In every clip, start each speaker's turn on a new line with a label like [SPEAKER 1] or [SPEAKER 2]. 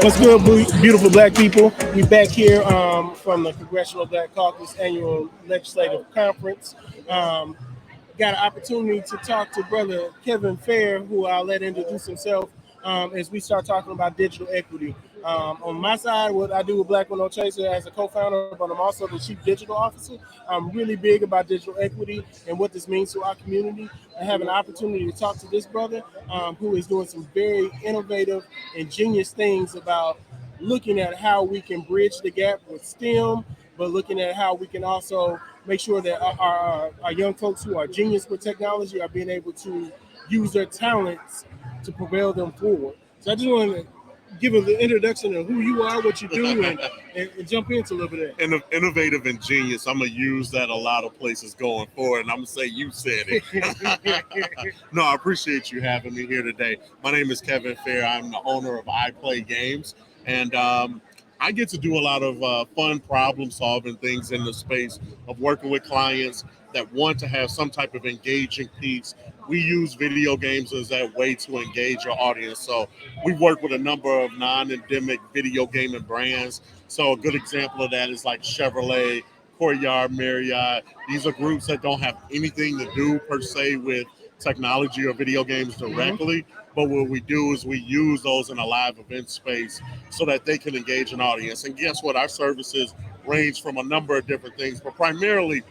[SPEAKER 1] What's good, beautiful black people? We back here from the Congressional Black Caucus Annual Legislative Conference. Got an opportunity to talk to brother Kevin Fair, who I'll let introduce himself as we start talking about digital equity. On my side, what I do with Black Window Chaser as a co-founder, but I'm also the chief digital officer. I'm really big about digital equity and what this means to our community. I have an opportunity to talk to this brother who is doing some very innovative and genius things about looking at how we can bridge the gap with STEM, but looking at how we can also make sure that our young folks who are genius with technology are being able to use their talents to propel them forward. So I just want to give an introduction of who you are, what you do, and jump into a little bit of that.
[SPEAKER 2] Innovative and genius. I'm going to use that a lot of places going forward, and I'm going to say you said it. No, I appreciate you having me here today. My name is Kevin Fair. I'm the owner of I Play Games, and I get to do a lot of fun problem solving things in the space of working with clients that want to have some type of engaging piece. We use video games as that way to engage our audience. So we work with a number of non-endemic video gaming brands. So a good example of that is like Chevrolet, Courtyard, Marriott. These are groups that don't have anything to do per se with technology or video games directly. But what we do is we use those in a live event space so that they can engage an audience. And guess what? Our services range from a number of different things, but primarily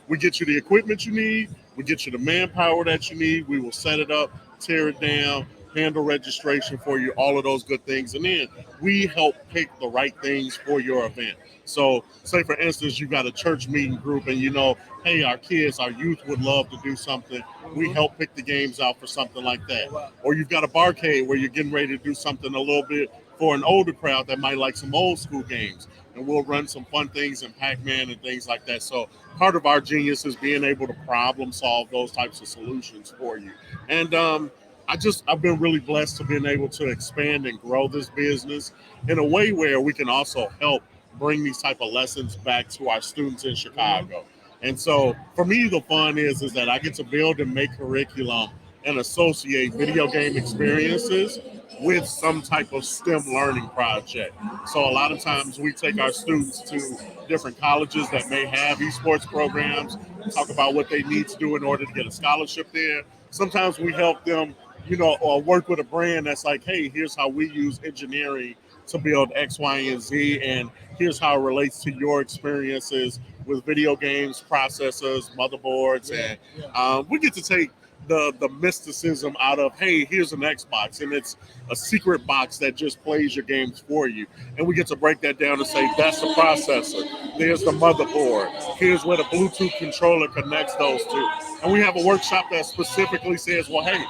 [SPEAKER 2] we get you the equipment you need, we get you the manpower that you need, we will set it up, tear it down, handle registration for you, all of those good things. And then we help pick the right things for your event. So say for instance, you got a church meeting group and you know, hey, our kids, our youth would love to do something. We help pick the games out for something like that. Or you've got a barcade where you're getting ready to do something a little bit for an older crowd that might like some old school games. And we'll run some fun things in Pac-Man and things like that. So part of our genius is being able to problem solve those types of solutions for you. And I've been really blessed to being able to expand and grow this business in a way where we can also help bring these type of lessons back to our students in Chicago. And so for me, the fun is that I get to build and make curriculum and associate video game experiences with some type of STEM learning project. So a lot of times we take our students to different colleges that may have esports programs, talk about what they need to do in order to get a scholarship there. Sometimes we help them, or work with a brand that's like, hey, here's how we use engineering to build X, Y, and Z, and here's how it relates to your experiences with video games, processors, motherboards, and we get to take the mysticism out of, hey, here's an Xbox, and it's a secret box that just plays your games for you. And we get to break that down and say, that's the processor. There's the motherboard. Here's where the Bluetooth controller connects those two. And we have a workshop that specifically says, well, hey,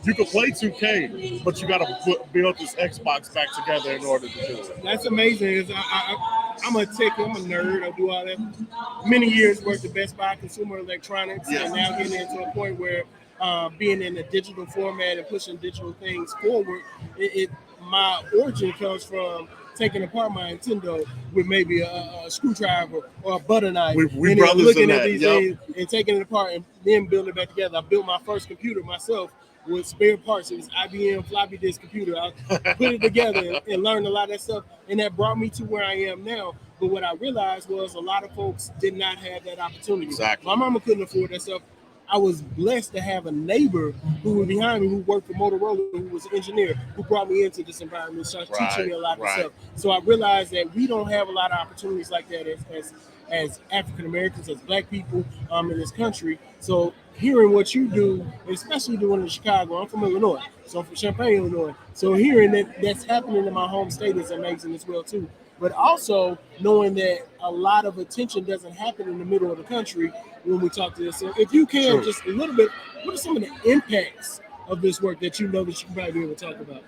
[SPEAKER 2] you can play 2K, but you got to build this Xbox back together in order to do it.
[SPEAKER 1] That's amazing. I'm a tech, I'm a nerd. I do all that. Many years worked at Best Buy Consumer Electronics, and now getting into a point where being in a digital format and pushing digital things forward, my origin comes from taking apart my Nintendo with maybe a screwdriver or a butter knife,
[SPEAKER 2] we
[SPEAKER 1] and
[SPEAKER 2] then
[SPEAKER 1] looking at these things and taking it apart and then building it back together. I built my first computer myself with spare parts. It was IBM floppy disk computer. I put it together and learned a lot of that stuff, and that brought me to where I am now. But what I realized was a lot of folks did not have that opportunity.
[SPEAKER 2] Exactly.
[SPEAKER 1] My mama couldn't afford that stuff. I was blessed to have a neighbor who was behind me, who worked for Motorola, who was an engineer, who brought me into this environment, started teaching me a lot of stuff. So I realized that we don't have a lot of opportunities like that as African Americans, as Black people in this country. So hearing what you do, especially doing in Chicago, I'm from Illinois, so I'm from Champaign, Illinois. So hearing that that's happening in my home state is amazing as well too. But also knowing that a lot of attention doesn't happen in the middle of the country when we talk to this. So if you can, just a little bit, what are some of the impacts of this work that you know that you can probably be able to talk about?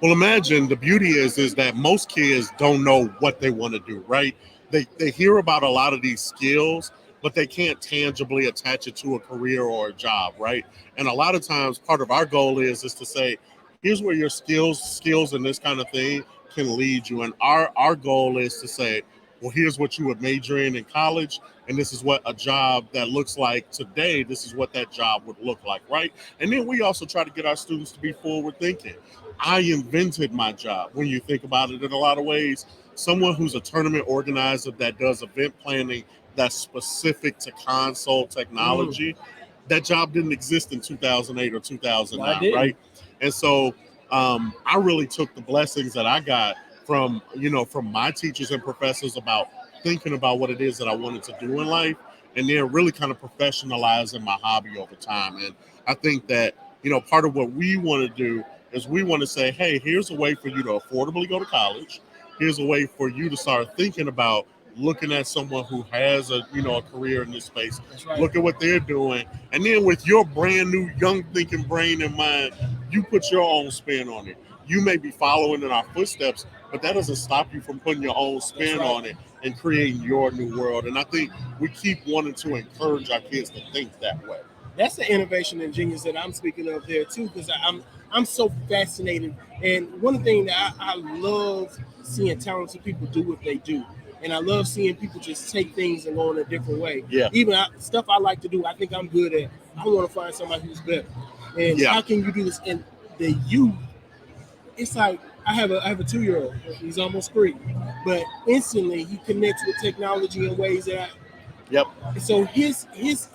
[SPEAKER 2] Well, imagine the beauty is that most kids don't know what they want to do, right? They hear about a lot of these skills, but they can't tangibly attach it to a career or a job, right? And a lot of times part of our goal is to say, here's where your skills and this kind of thing can lead you. And our goal is to say, well, here's what you would major in college, and this is what a job that looks like today. This is what that job would look like, right? And then we also try to get our students to be forward thinking. I invented my job. When you think about it in a lot of ways, someone who's a tournament organizer that does event planning that's specific to console technology, that job didn't exist in 2008 or 2009, right? And so I really took the blessings that I got from from my teachers and professors about thinking about what it is that I wanted to do in life, and then really kind of professionalizing my hobby over time. And I think that part of what we want to do is we want to say, hey, here's a way for you to affordably go to college. Here's a way for you to start thinking about looking at someone who has a career in this space.
[SPEAKER 1] Right.
[SPEAKER 2] Look at what they're doing, and then with your brand new young thinking brain in mind, you put your own spin on it. You may be following in our footsteps, but that doesn't stop you from putting your own spin on it and creating your new world. And I think we keep wanting to encourage our kids to think that way.
[SPEAKER 1] That's the innovation and genius that I'm speaking of there too, because I'm so fascinated. And one thing that I love seeing talented people do what they do. And I love seeing people just take things and go in a different way.
[SPEAKER 2] Yeah.
[SPEAKER 1] Even stuff I like to do, I think I'm good at. I want to find somebody who's better. And how can you do this? And the youth, it's like I have a 2-year-old. He's almost 3, but instantly he connects with technology in ways that. And so his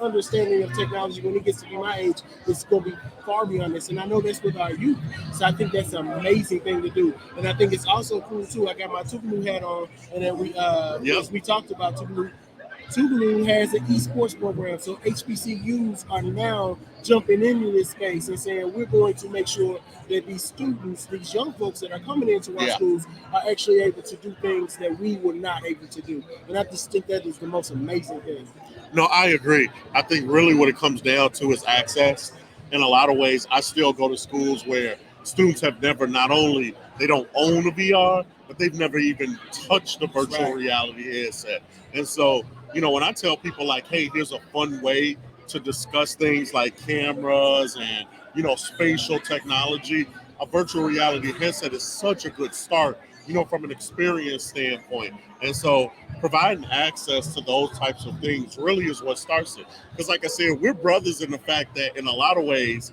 [SPEAKER 1] understanding of technology when he gets to be my age is going to be far beyond this. And I know that's with our youth. So I think that's an amazing thing to do. And I think it's also cool too. I got my Tougaloo hat on, and then as we talked about Tougaloo has an esports program. So HBCUs are now jumping into this space and saying we're going to make sure that these students, these young folks that are coming into our schools are actually able to do things that we were not able to do. And I just think that is the most amazing thing.
[SPEAKER 2] No, I agree. I think really what it comes down to is access. In a lot of ways, I still go to schools where students have never, not only they don't own a VR, but they've never even touched a virtual reality headset. And so, when I tell people like, hey, here's a fun way to discuss things like cameras and, spatial technology, a virtual reality headset is such a good start, from an experience standpoint. And so providing access to those types of things really is what starts it. Because like I said, we're brothers in the fact that in a lot of ways,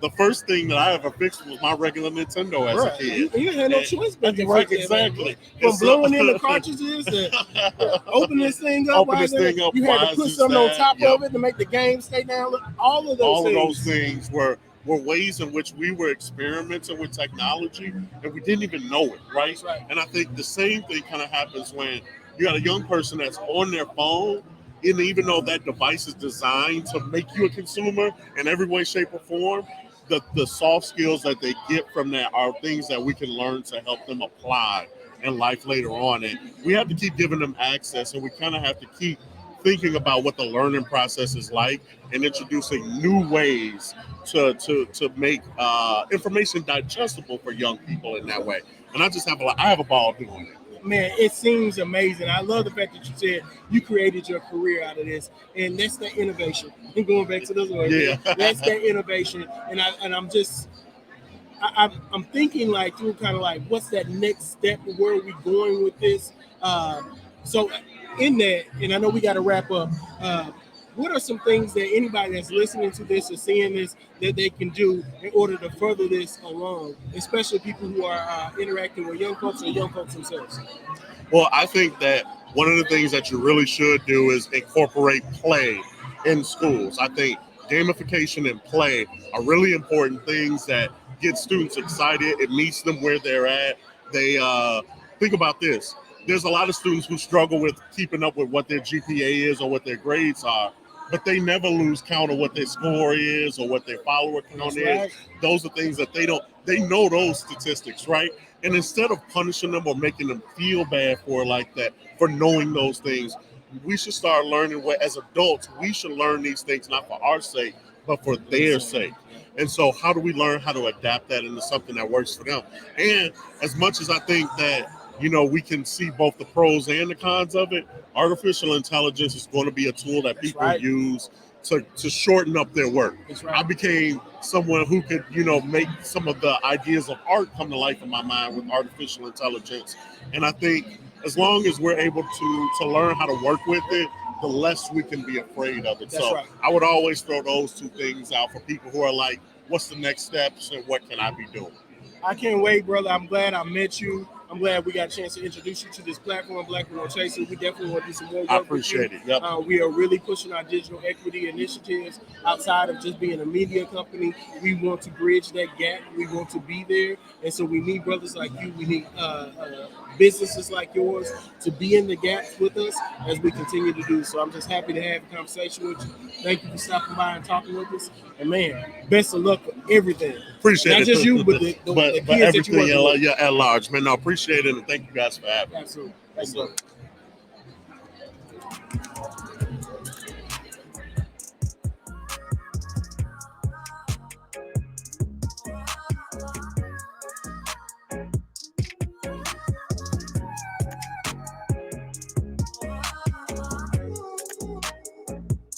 [SPEAKER 2] the first thing that I ever fixed was my regular Nintendo as a kid.
[SPEAKER 1] You had no choice but to
[SPEAKER 2] right, exactly.
[SPEAKER 1] From blowing in the cartridges to open this thing up. You had to put something on top of it to make the game stay down. All of those things
[SPEAKER 2] were ways in which we were experimenting with technology and we didn't even know it, right? And I think the same thing kind of happens when you got a young person that's on their phone, and even though that device is designed to make you a consumer in every way, shape, or form, the soft skills that they get from that are things that we can learn to help them apply in life later on. And we have to keep giving them access, and we kind of have to keep thinking about what the learning process is like and introducing new ways to make information digestible for young people in that way. And I have a ball doing it.
[SPEAKER 1] Man, it seems amazing. I love the fact that you said you created your career out of this, and that's the innovation. And going back to this one, that's that innovation. And I'm thinking like through kind of like what's that next step? Where are we going with this? So in that, and I know we got to wrap up. What are some things that anybody that's listening to this or seeing this that they can do in order to further this along, especially people who are interacting with young folks or young folks themselves?
[SPEAKER 2] Well, I think that one of the things that you really should do is incorporate play in schools. I think gamification and play are really important things that get students excited. It meets them where they're at. They think about this. There's a lot of students who struggle with keeping up with what their GPA is or what their grades are, but they never lose count of what their score is or what their follower count is. Those are things that they know those statistics, right? And instead of punishing them or making them feel bad for like that, for knowing those things, we should start learning what, as adults, we should learn these things not for our sake, but for their sake. And so how do we learn how to adapt that into something that works for them? And as much as I think that, we can see both the pros and the cons of it, artificial intelligence is going to be a tool that people use to shorten up their work. I became someone who could, make some of the ideas of art come to life in my mind with artificial intelligence. And I think as long as we're able to learn how to work with it, the less we can be afraid of it.
[SPEAKER 1] That's
[SPEAKER 2] So
[SPEAKER 1] right.
[SPEAKER 2] I would always throw those two things out for people who are like, what's the next steps and what can I be doing?
[SPEAKER 1] I can't wait, brother. I'm glad I met you. I'm glad we got a chance to introduce you to this platform, Black Women Chasing. We definitely want to do some more work.
[SPEAKER 2] I appreciate it. Yep.
[SPEAKER 1] We are really pushing our digital equity initiatives outside of just being a media company. We want to bridge that gap. We want to be there. And so we need brothers like you. We need businesses like yours to be in the gaps with us as we continue to do. So I'm just happy to have a conversation with you. Thank you for stopping by and talking with us. And man, best of luck for everything.
[SPEAKER 2] Appreciate
[SPEAKER 1] Not
[SPEAKER 2] it.
[SPEAKER 1] just you, but the kids
[SPEAKER 2] but
[SPEAKER 1] that you
[SPEAKER 2] everything
[SPEAKER 1] work with.
[SPEAKER 2] at large, man. No, appreciate it, and thank you guys for having me.
[SPEAKER 1] Absolutely. Thank you.